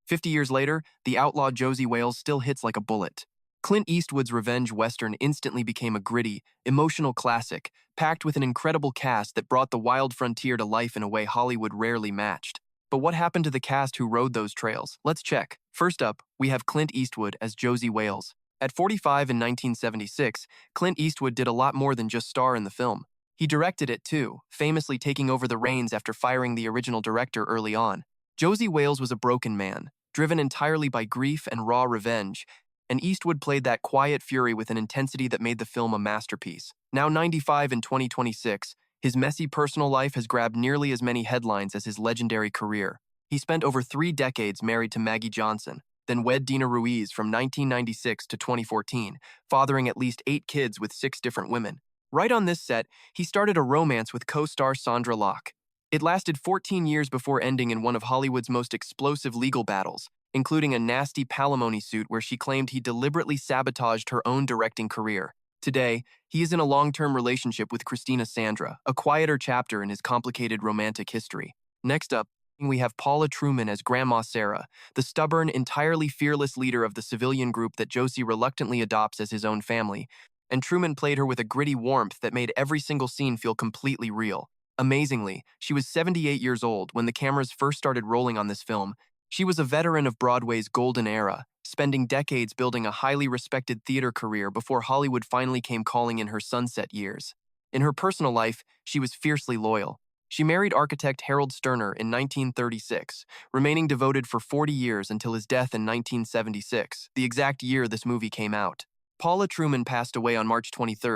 50 years later, the Outlaw Josey Wales still hits like a bullet. Clint Eastwood's revenge western instantly became a gritty, emotional classic, packed with an incredible cast that brought the wild frontier to life in a way Hollywood rarely matched. But what happened to the cast who rode those trails? Let's check. First up, we have Clint Eastwood as Josey Wales. At 45 in 1976, Clint Eastwood did a lot more than just star in the film. He directed it too, famously taking over the reins after firing the original director early on. Josey Wales was a broken man, driven entirely by grief and raw revenge, and Eastwood played that quiet fury with an intensity that made the film a masterpiece. Now 95 in 2026, his messy personal life has grabbed nearly as many headlines as his legendary career. He spent over 3 decades married to Maggie Johnson, then wed Dina Ruiz from 1996 to 2014, fathering at least 8 kids with 6 different women. Right on this set, he started a romance with co-star Sondra Locke. It lasted 14 years before ending in one of Hollywood's most explosive legal battles, including a nasty palimony suit where she claimed he deliberately sabotaged her own directing career. Today, he is in a long-term relationship with Christina Sandra, a quieter chapter in his complicated romantic history. Next up, we have Paula Truman as Grandma Sarah, the stubborn, entirely fearless leader of the civilian group that Josey reluctantly adopts as his own family, and Truman played her with a gritty warmth that made every single scene feel completely real. Amazingly, she was 78 years old when the cameras first started rolling on this film. She was a veteran of Broadway's golden era, spending decades building a highly respected theater career before Hollywood finally came calling in her sunset years. In her personal life, she was fiercely loyal. She married architect Harold Sterner in 1936, remaining devoted for 40 years until his death in 1976, the exact year this movie came out. Paula Truman passed away on March 23,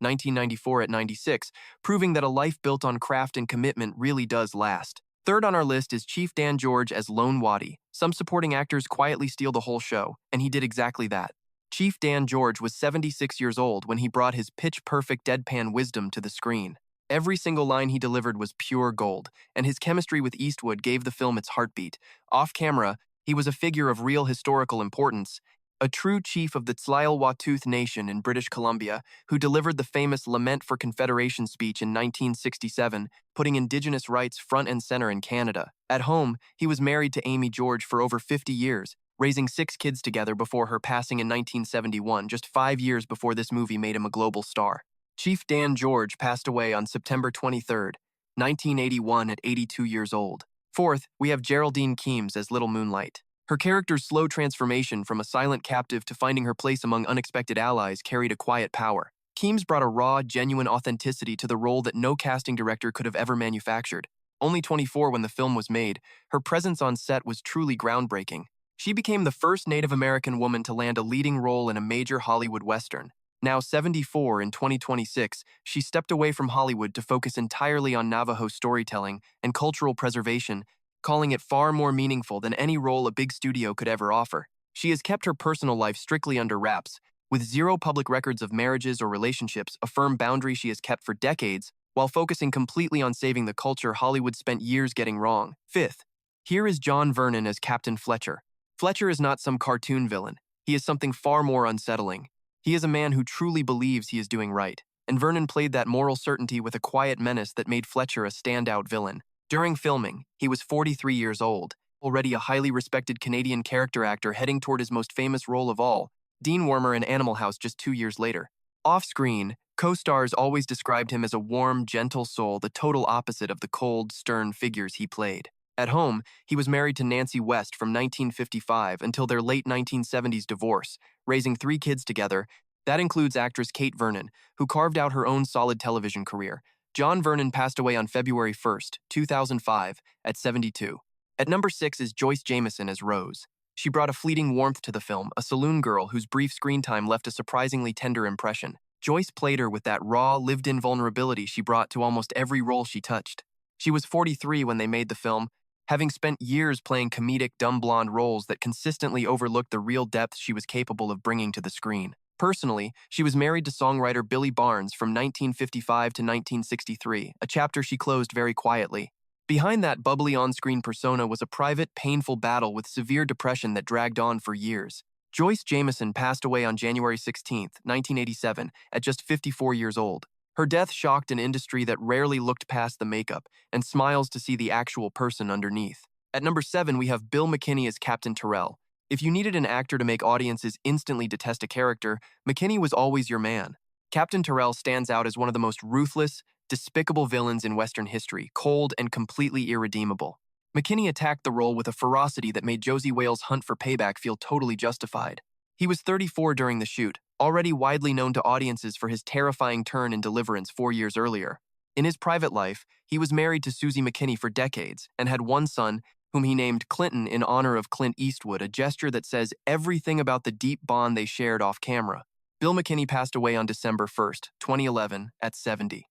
1994 at 96, proving that a life built on craft and commitment really does last. Third on our list is Chief Dan George as Lone Waddy. Some supporting actors quietly steal the whole show, and he did exactly that. Chief Dan George was 76 years old when he brought his pitch-perfect deadpan wisdom to the screen. Every single line he delivered was pure gold, and his chemistry with Eastwood gave the film its heartbeat. Off-camera, he was a figure of real historical importance, a true chief of the Tsleil-Waututh Nation in British Columbia, who delivered the famous Lament for Confederation speech in 1967, putting Indigenous rights front and center in Canada. At home, he was married to Amy George for over 50 years, raising 6 kids together before her passing in 1971, just 5 years before this movie made him a global star. Chief Dan George passed away on September 23, 1981 at 82 years old. Fourth, we have Geraldine Keams as Little Moonlight. Her character's slow transformation from a silent captive to finding her place among unexpected allies carried a quiet power. Keams brought a raw, genuine authenticity to the role that no casting director could have ever manufactured. Only 24 when the film was made, her presence on set was truly groundbreaking. She became the first Native American woman to land a leading role in a major Hollywood Western. Now 74 in 2026, she stepped away from Hollywood to focus entirely on Navajo storytelling and cultural preservation, calling it far more meaningful than any role a big studio could ever offer. She has kept her personal life strictly under wraps, with 0 public records of marriages or relationships, a firm boundary she has kept for decades, while focusing completely on saving the culture Hollywood spent years getting wrong. Fifth, here is John Vernon as Captain Fletcher. Fletcher is not some cartoon villain. He is something far more unsettling. He is a man who truly believes he is doing right, and Vernon played that moral certainty with a quiet menace that made Fletcher a standout villain. During filming, he was 43 years old, already a highly respected Canadian character actor heading toward his most famous role of all, Dean Wormer in Animal House just 2 years later. Off-screen, co-stars always described him as a warm, gentle soul, the total opposite of the cold, stern figures he played. At home, he was married to Nancy West from 1955 until their late 1970s divorce, raising 3 kids together. That includes actress Kate Vernon, who carved out her own solid television career. John Vernon passed away on February 1, 2005, at 72. At number 6 is Joyce Jameson as Rose. She brought a fleeting warmth to the film, a saloon girl whose brief screen time left a surprisingly tender impression. Joyce played her with that raw, lived-in vulnerability she brought to almost every role she touched. She was 43 when they made the film, having spent years playing comedic, dumb blonde roles that consistently overlooked the real depth she was capable of bringing to the screen. Personally, she was married to songwriter Billy Barnes from 1955 to 1963, a chapter she closed very quietly. Behind that bubbly on-screen persona was a private, painful battle with severe depression that dragged on for years. Joyce Jameson passed away on January 16, 1987, at just 54 years old. Her death shocked an industry that rarely looked past the makeup and smiles to see the actual person underneath. At number 7, we have Bill McKinney as Captain Terrell. If you needed an actor to make audiences instantly detest a character, McKinney was always your man. Captain Terrell stands out as one of the most ruthless, despicable villains in Western history, cold and completely irredeemable. McKinney attacked the role with a ferocity that made Josey Wales' hunt for payback feel totally justified. He was 34 during the shoot, already widely known to audiences for his terrifying turn in Deliverance 4 years earlier. In his private life, he was married to Susie McKinney for decades and had one son, whom he named Clinton in honor of Clint Eastwood, a gesture that says everything about the deep bond they shared off camera. Bill McKinney passed away on December 1st, 2011, at 70.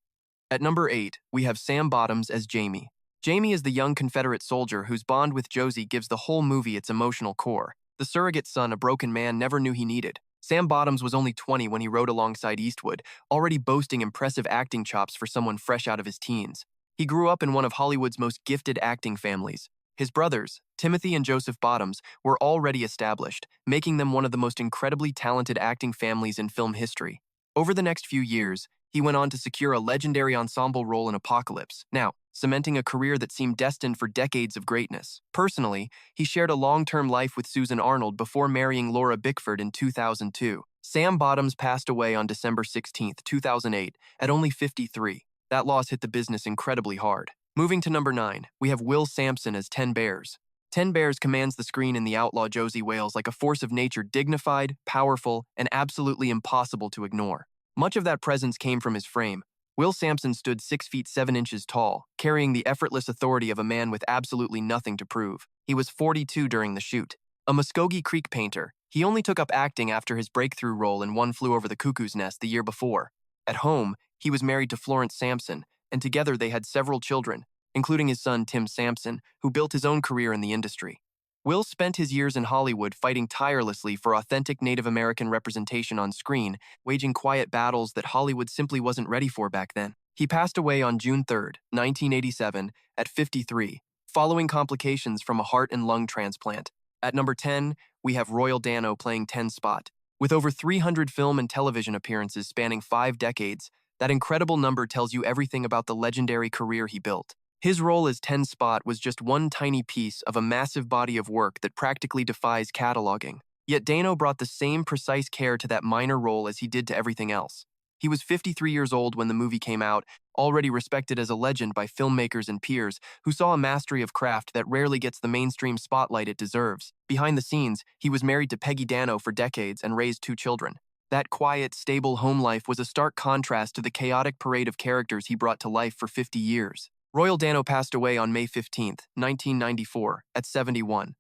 At number 8, we have Sam Bottoms as Jamie. Jamie is the young Confederate soldier whose bond with Josie gives the whole movie its emotional core. The surrogate son a broken man never knew he needed. Sam Bottoms was only 20 when he rode alongside Eastwood, already boasting impressive acting chops for someone fresh out of his teens. He grew up in one of Hollywood's most gifted acting families. His brothers, Timothy and Joseph Bottoms, were already established, making them one of the most incredibly talented acting families in film history. Over the next few years, he went on to secure a legendary ensemble role in Apocalypse, now cementing a career that seemed destined for decades of greatness. Personally, he shared a long-term life with Susan Arnold before marrying Laura Bickford in 2002. Sam Bottoms passed away on December 16, 2008, at only 53. That loss hit the business incredibly hard. Moving to number 9, we have Will Sampson as Ten Bears. Ten Bears commands the screen in The Outlaw Josey Wales like a force of nature, dignified, powerful, and absolutely impossible to ignore. Much of that presence came from his frame. Will Sampson stood 6 feet 7 inches tall, carrying the effortless authority of a man with absolutely nothing to prove. He was 42 during the shoot. A Muskogee Creek painter, he only took up acting after his breakthrough role in One Flew Over the Cuckoo's Nest the year before. At home, he was married to Florence Sampson, and together they had several children, including his son Tim Sampson, who built his own career in the industry. Will spent his years in Hollywood fighting tirelessly for authentic Native American representation on screen, waging quiet battles that Hollywood simply wasn't ready for back then. He passed away on June 3, 1987, at 53, following complications from a heart and lung transplant. At number 10, we have Royal Dano playing Ten Spot. With over 300 film and television appearances spanning 5 decades, that incredible number tells you everything about the legendary career he built. His role as Ten Spot was just one tiny piece of a massive body of work that practically defies cataloging. Yet Dano brought the same precise care to that minor role as he did to everything else. He was 53 years old when the movie came out, already respected as a legend by filmmakers and peers who saw a mastery of craft that rarely gets the mainstream spotlight it deserves. Behind the scenes, he was married to Peggy Dano for decades and raised 2 children. That quiet, stable home life was a stark contrast to the chaotic parade of characters he brought to life for 50 years. Royal Dano passed away on May 15, 1994, at 71.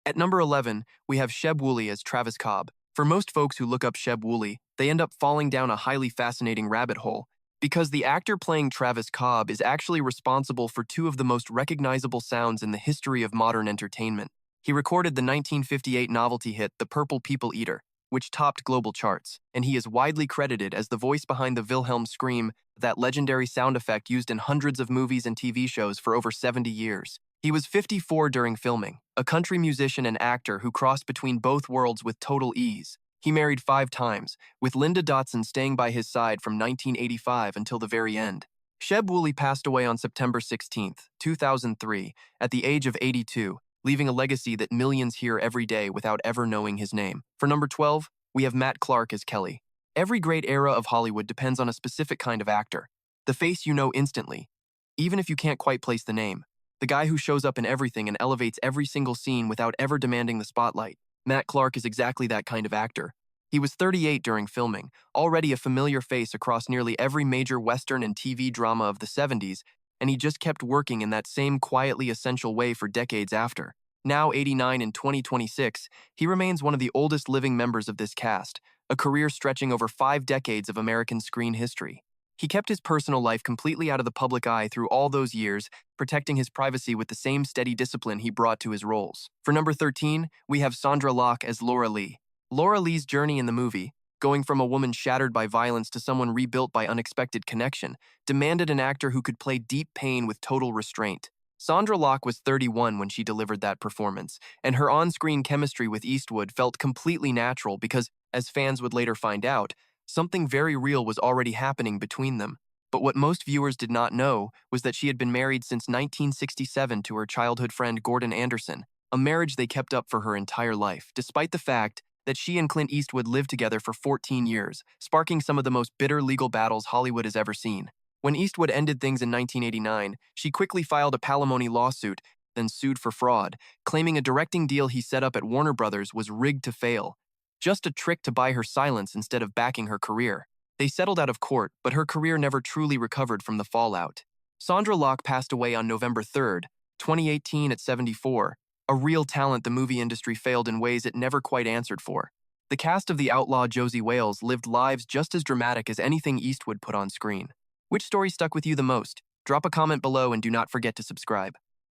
At number 11, we have Sheb Wooley as Travis Cobb. For most folks who look up Sheb Wooley, they end up falling down a highly fascinating rabbit hole, because the actor playing Travis Cobb is actually responsible for 2 of the most recognizable sounds in the history of modern entertainment. He recorded the 1958 novelty hit The Purple People Eater, which topped global charts, and he is widely credited as the voice behind the Wilhelm scream, that legendary sound effect used in hundreds of movies and TV shows for over 70 years. He was 54 during filming, a country musician and actor who crossed between both worlds with total ease. He married 5 times, with Linda Dotson staying by his side from 1985 until the very end. Sheb Wooley passed away on September 16, 2003, at the age of 82, leaving a legacy that millions hear every day without ever knowing his name. For number 12, we have Matt Clark as Kelly. Every great era of Hollywood depends on a specific kind of actor. The face you know instantly, even if you can't quite place the name. The guy who shows up in everything and elevates every single scene without ever demanding the spotlight. Matt Clark is exactly that kind of actor. He was 38 during filming, already a familiar face across nearly every major Western and TV drama of the 70s, and he just kept working in that same quietly essential way for decades after. Now 89 in 2026, he remains one of the oldest living members of this cast, a career stretching over 5 decades of American screen history. He kept his personal life completely out of the public eye through all those years, protecting his privacy with the same steady discipline he brought to his roles. For number 13, we have Sondra Locke as Laura Lee. Laura Lee's journey in the movie, going from a woman shattered by violence to someone rebuilt by unexpected connection, demanded an actor who could play deep pain with total restraint. Sondra Locke was 31 when she delivered that performance, and her on-screen chemistry with Eastwood felt completely natural because, as fans would later find out, something very real was already happening between them. But what most viewers did not know was that she had been married since 1967 to her childhood friend Gordon Anderson, a marriage they kept up for her entire life, despite the fact that she and Clint Eastwood lived together for 14 years, sparking some of the most bitter legal battles Hollywood has ever seen. When Eastwood ended things in 1989, she quickly filed a palimony lawsuit, then sued for fraud, claiming a directing deal he set up at Warner Brothers was rigged to fail. Just a trick to buy her silence instead of backing her career. They settled out of court, but her career never truly recovered from the fallout. Sondra Locke passed away on November 3rd, 2018 at 74, a real talent the movie industry failed in ways it never quite answered for. The cast of the Outlaw Josey Wales lived lives just as dramatic as anything Eastwood put on screen. Which story stuck with you the most? Drop a comment below and do not forget to subscribe.